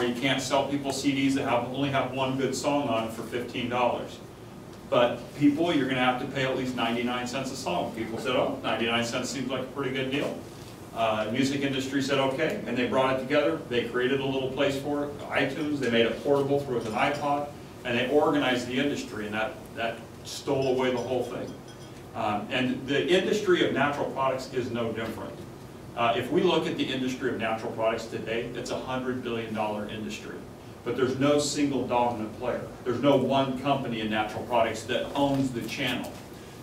you can't sell people CDs that only have one good song on it for $15. But people, you're going to have to pay at least 99 cents a song. People said, oh, 99 cents seems like a pretty good deal. Music industry said okay, and they brought it together. They created a little place for it, iTunes. They made it portable through with an iPod, and they organized the industry, and that stole away the whole thing. And the industry of natural products is no different. If we look at the industry of natural products today, it's a $100 billion industry. But there's no single dominant player. There's no one company in natural products that owns the channel.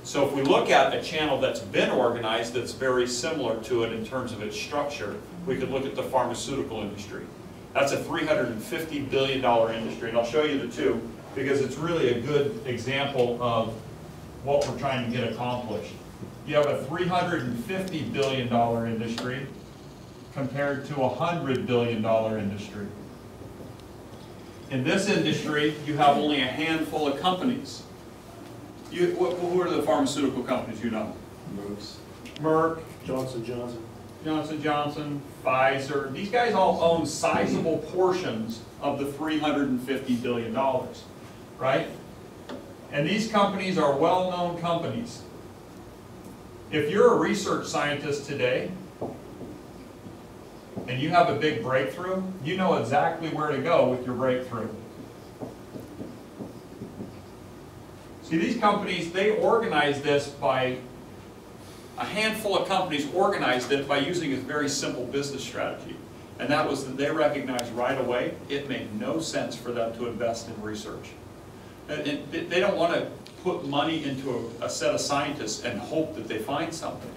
So if we look at a channel that's been organized that's very similar to it in terms of its structure, we could look at the pharmaceutical industry. That's a $350 billion industry, and I'll show you the two because it's really a good example of what we're trying to get accomplished. You have a $350 billion industry compared to a $100 billion industry. In this industry, you have only a handful of companies. Who are the pharmaceutical companies you know? Merck, Johnson Johnson. Johnson Johnson, Pfizer. These guys all own sizable portions of the $350 billion, right? And these companies are well-known companies. If you're a research scientist today, and you have a big breakthrough, you know exactly where to go with your breakthrough. See, these companies, they organize this by, a handful of companies organized it by using a very simple business strategy. And that was that they recognized right away it made no sense for them to invest in research. And they don't want to put money into a set of scientists and hope that they find something.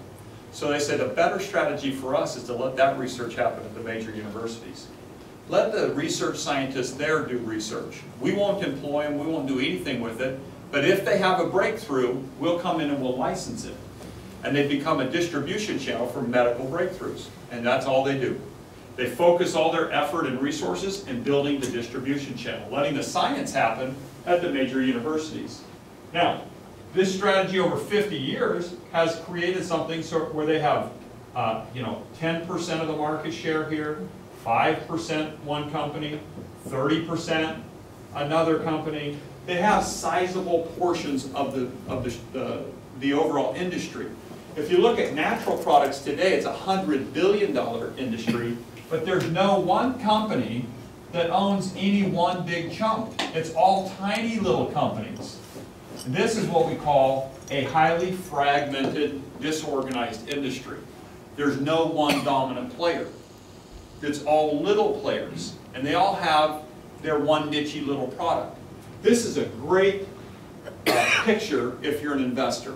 So they said a better strategy for us is to let that research happen at the major universities. Let the research scientists there do research. We won't employ them, we won't do anything with it, but if they have a breakthrough, we'll come in and we'll license it. And they become a distribution channel for medical breakthroughs. And that's all they do. They focus all their effort and resources in building the distribution channel, letting the science happen at the major universities. Now, this strategy over 50 years has created something where they have 10% of the market share here, 5% one company, 30% another company. They have sizable portions of the overall industry. If you look at natural products today, it's a $100 billion industry, but there's no one company that owns any one big chunk. It's all tiny little companies. This is what we call a highly fragmented, disorganized industry. There's no one dominant player. It's all little players, and they all have their one niche-y little product. This is a great picture if you're an investor.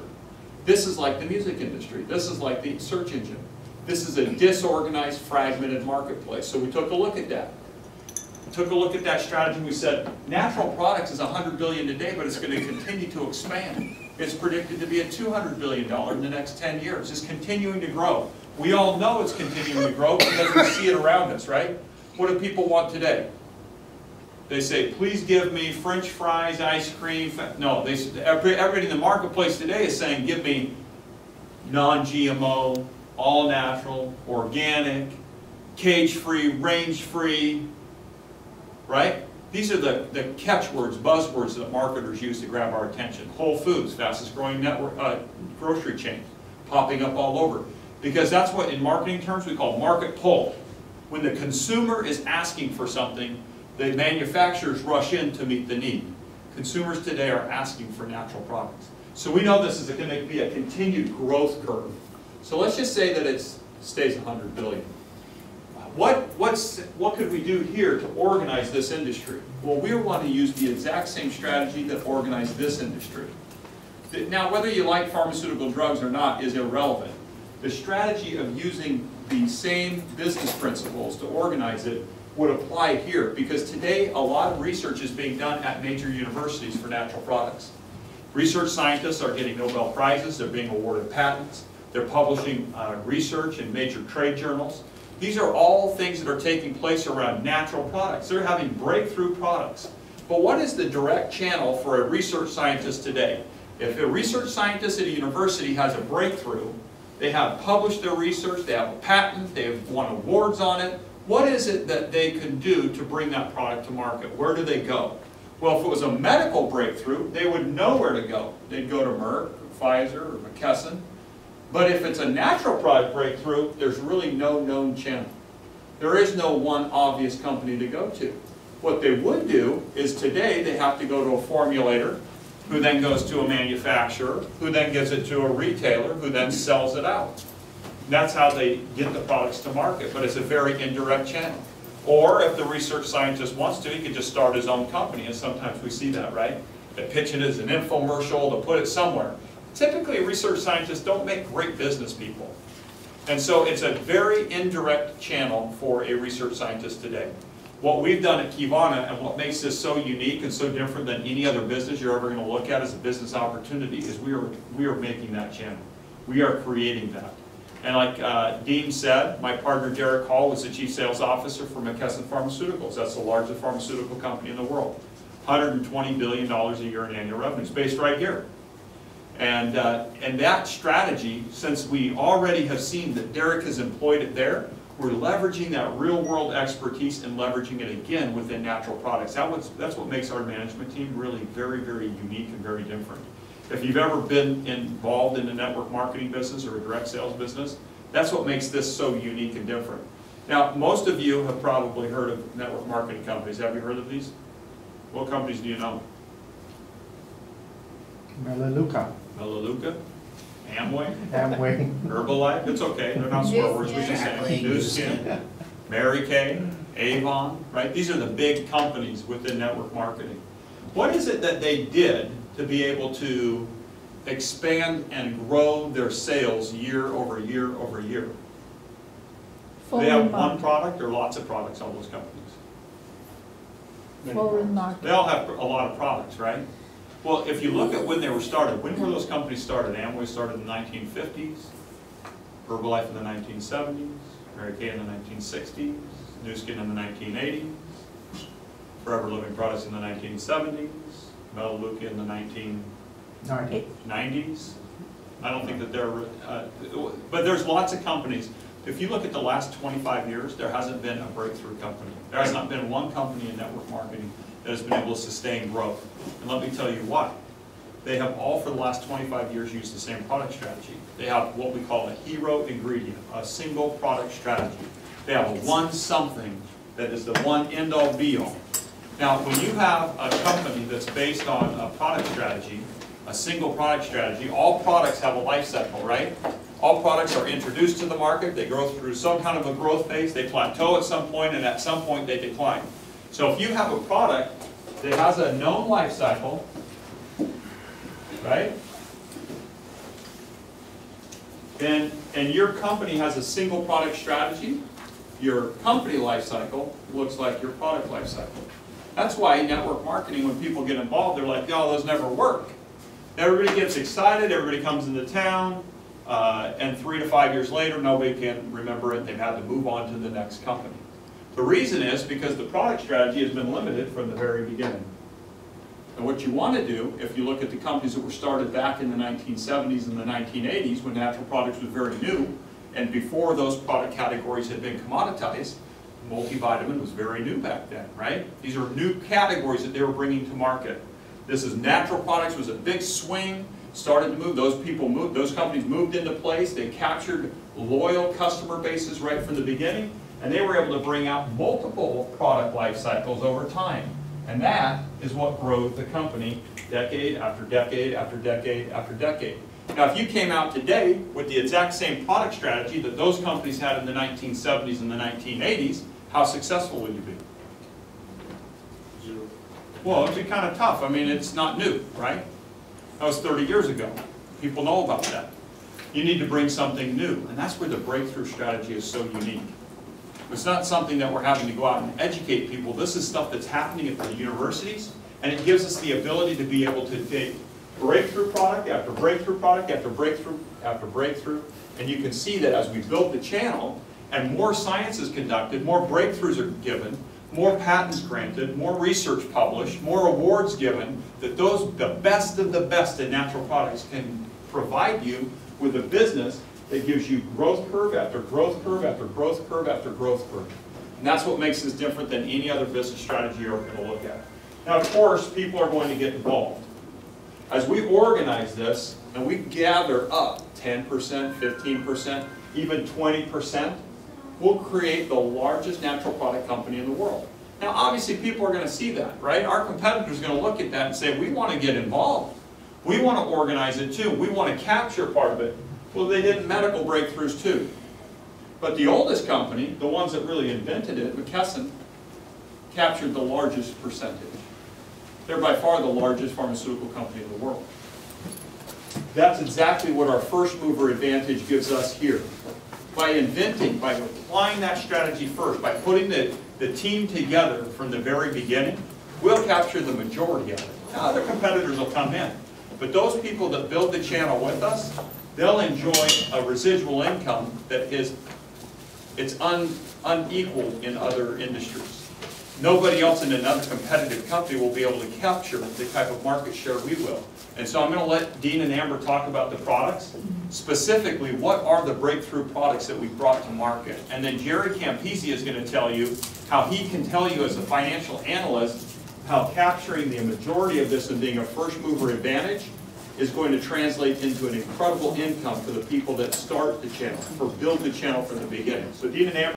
This is like the music industry. This is like the search engine. This is a disorganized, fragmented marketplace. So we took a look at that. Took a look at that strategy and we said, natural products is $100 billion today, but it's going to continue to expand. It's predicted to be at $200 billion in the next 10 years. It's continuing to grow. We all know it's continuing to grow because we see it around us, right? What do people want today? They say, please give me French fries, ice cream. No, everybody in the marketplace today is saying, give me non-GMO, all natural, organic, cage-free, range-free, right? These are the catchwords, buzzwords that marketers use to grab our attention. Whole Foods, fastest growing network, grocery chain, popping up all over. Because that's what, in marketing terms, we call market pull. When the consumer is asking for something, the manufacturers rush in to meet the need. Consumers today are asking for natural products. So we know this is going to be a continued growth curve. So let's just say that it stays 100 billion. What could we do here to organize this industry? Well, we want to use the exact same strategy that organized this industry. Now, whether you like pharmaceutical drugs or not is irrelevant. The strategy of using the same business principles to organize it would apply here, because today a lot of research is being done at major universities for natural products. Research scientists are getting Nobel Prizes, they're being awarded patents, they're publishing research in major trade journals. These are all things that are taking place around natural products. They're having breakthrough products. But what is the direct channel for a research scientist today? If a research scientist at a university has a breakthrough, they have published their research, they have a patent, they have won awards on it, what is it that they can do to bring that product to market? Where do they go? Well, if it was a medical breakthrough, they would know where to go. They'd go to Merck, or Pfizer, or McKesson. But if it's a natural product breakthrough, there's really no known channel. There is no one obvious company to go to. What they would do is today they have to go to a formulator, who then goes to a manufacturer, who then gives it to a retailer, who then sells it out. That's how they get the products to market, but it's a very indirect channel. Or if the research scientist wants to, he could just start his own company, and sometimes we see that, right? They pitch it as an infomercial to put it somewhere. Typically, research scientists don't make great business people. And so it's a very indirect channel for a research scientist today. What we've done at Qivana, and what makes this so unique and so different than any other business you're ever going to look at as a business opportunity, is we are making that channel. We are creating that. And like Dean said, my partner Derek Hall was the Chief Sales Officer for McKesson Pharmaceuticals. That's the largest pharmaceutical company in the world. $120 billion a year in annual revenue. It's based right here. And that strategy, since we already have seen that Derek has employed it there, we're leveraging that real-world expertise and leveraging it again within natural products. That's what makes our management team really very, very unique and very different. If you've ever been involved in a network marketing business or a direct sales business, that's what makes this so unique and different. Now, most of you have probably heard of network marketing companies. Have you heard of these? What companies do you know? Melaleuca. Melaleuca? Amway? Amway. Herbalife? It's okay, they're not swear words, we just say Nu Skin, Mary Kay, Avon, right? These are the big companies within network marketing. What is it that they did to be able to expand and grow their sales year over year over year? They have one product or lots of products, all those companies? They all have a lot of products, right? Well, if you look at when they were started, when were those companies started? Amway started in the 1950s, Herbalife in the 1970s, Mary Kay in the 1960s, Nu Skin in the 1980s, Forever Living Products in the 1970s, Melaleuca in the 1990s. I don't think that they're, but there's lots of companies. If you look at the last 25 years, there hasn't been a breakthrough company. There has not been one company in network marketing that has been able to sustain growth. And let me tell you why. They have all for the last 25 years used the same product strategy. They have what we call a hero ingredient, a single product strategy. They have a one something that is the one end-all be-all. Now, when you have a company that's based on a product strategy, a single product strategy, all products have a life cycle, right? All products are introduced to the market, they go through some kind of a growth phase, they plateau at some point, and at some point they decline. So if you have a product that has a known life cycle, right? And your company has a single product strategy, your company life cycle looks like your product life cycle. That's why in network marketing, when people get involved, they're like, oh, those never work. Everybody gets excited, everybody comes into town, and 3 to 5 years later, nobody can remember it. They've had to move on to the next company. The reason is because the product strategy has been limited from the very beginning. And what you want to do, if you look at the companies that were started back in the 1970s and the 1980s, when natural products was very new, and before those product categories had been commoditized, multivitamin was very new back then, right? These are new categories that they were bringing to market. This is natural products was a big swing, started to move, those people moved, those companies moved into place, they captured loyal customer bases right from the beginning, and they were able to bring out multiple product life cycles over time. And that is what grew the company decade after decade after decade after decade. Now, if you came out today with the exact same product strategy that those companies had in the 1970s and the 1980s, how successful would you be? Zero. Well, it'd be kind of tough. I mean, it's not new, right? That was 30 years ago. People know about that. You need to bring something new, and that's where the breakthrough strategy is so unique. It's not something that we're having to go out and educate people. This is stuff that's happening at the universities, and it gives us the ability to be able to take breakthrough product after breakthrough product after breakthrough after breakthrough, and you can see that as we build the channel and more science is conducted, more breakthroughs are given, more patents granted, more research published, more awards given, that the best of the best in natural products can provide you with a business that gives you growth curve after growth curve after growth curve after growth curve. And that's what makes this different than any other business strategy you're going to look at. Now, of course, people are going to get involved. As we organize this, and we gather up 10%, 15%, even 20%, we'll create the largest natural product company in the world. Now, obviously, people are going to see that, right? Our competitors are going to look at that and say, we want to get involved. We want to organize it too. We want to capture part of it. Well, they did medical breakthroughs too. But the oldest company, the ones that really invented it, McKesson, captured the largest percentage. They're by far the largest pharmaceutical company in the world. That's exactly what our first mover advantage gives us here. By inventing, by applying that strategy first, by putting the team together from the very beginning, we'll capture the majority of it. Now, other competitors will come in. But those people that build the channel with us, they'll enjoy a residual income that is unequaled in other industries. Nobody else in another competitive company will be able to capture the type of market share we will. And so I'm going to let Dean and Amber talk about the products. Specifically, what are the breakthrough products that we've brought to market? And then Jerry Campisi is going to tell you how he can tell you as a financial analyst how capturing the majority of this and being a first mover advantage is going to translate into an incredible income for the people that start the channel, or build the channel from the beginning. So Dean and Amber.